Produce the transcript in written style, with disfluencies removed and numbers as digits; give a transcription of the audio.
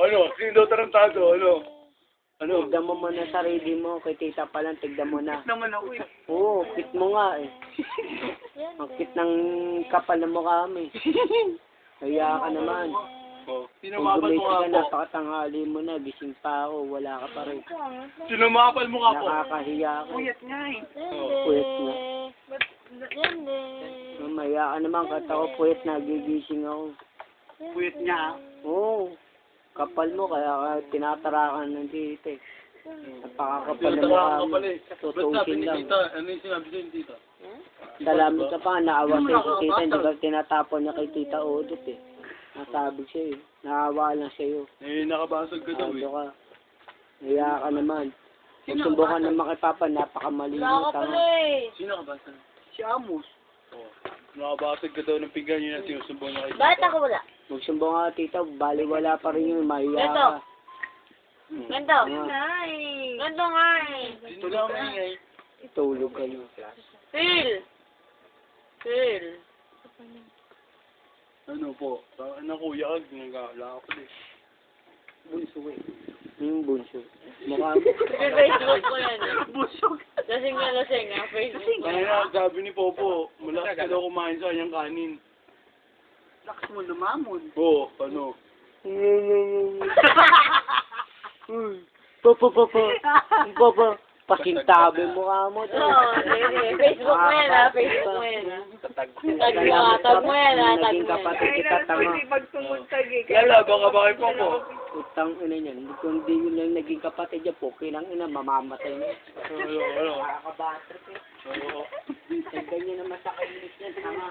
Ano? Sino daw tarantado? Ano? Ano? Tignan mo muna sarili mo. Kay tita pa lang, tignan mo na. Naman ako eh. Oo, kit mo nga eh. Ang kit ng kapal na mukha mo eh. Kaya ka naman. Oh. Kung Sinumapal mo gumising ka, nga po. napakatanghali mo na. Gising pa ako, wala ka pa rin. Sinumapal mo nga po. Nakakahiya ka. Puyat nga eh. Puyat nga. Mamaya ka naman, kata ko puyat na, gigising ako. Puyat niya. Oo. Kapal mo, kaya ka tinatarakan ng tita eh. Napakakapal na Tinatarakan mukha ka mo. pala eh. Ba't sabi Tutusin ni lang. tita? Ano yung sinabi sa'yo ni tita? Dalamin ka pa, naawa sa'yo si tita. Hindi ka tinatapon niya kay tita Odot eh. Nasabi sa'yo eh. Naawa lang sa'yo. Eh, nakabasag ka daw Ano eh. ka? Naya ka naman. Magsubukan naman kay Papa, napakamali mo. Tama. Sino nakabasag? Si Amos. Oh. Nakabasag ka daw ng pinggan yun at sinusumbong niya kay tita. Bakit ako wala? Magsumbong ka tita, bali wala pa rin yun. Mahiya Ito. ka. Ganto. Ah, Ganto nga eh. Dito lang maingay. Tulog kayo. Phil. Phil. Ano po? Ano kuya ka? Nag-aala ka pala eh. Bunso eh. Yung bunso. Mukha mo. Sa Facebook ko yan eh. Busog. Lasing na lasing ah. Facebook. Kaya nga, sabi ni Popo, malakas ka daw kumain sa kanyang kanin. Lakas mo lumamon. Oo, ano? Papa. Pakintabi mukha mo. Oo, sige. Facebook mo yan ah. Facebook mo yan ah. Tag mo ah. Tag mo yan ah. Tag Naging mo yan. kapatid kita, tama. Magtumuntag eh. Lala, baka ba kay Popo? Utang ina niyan. Kung di yun lang naging kapatid niya po, kinang ina, mamamatay niya. Ano? Nakakabatrip eh. Oo. Ganyan naman sa kainis niya, tama.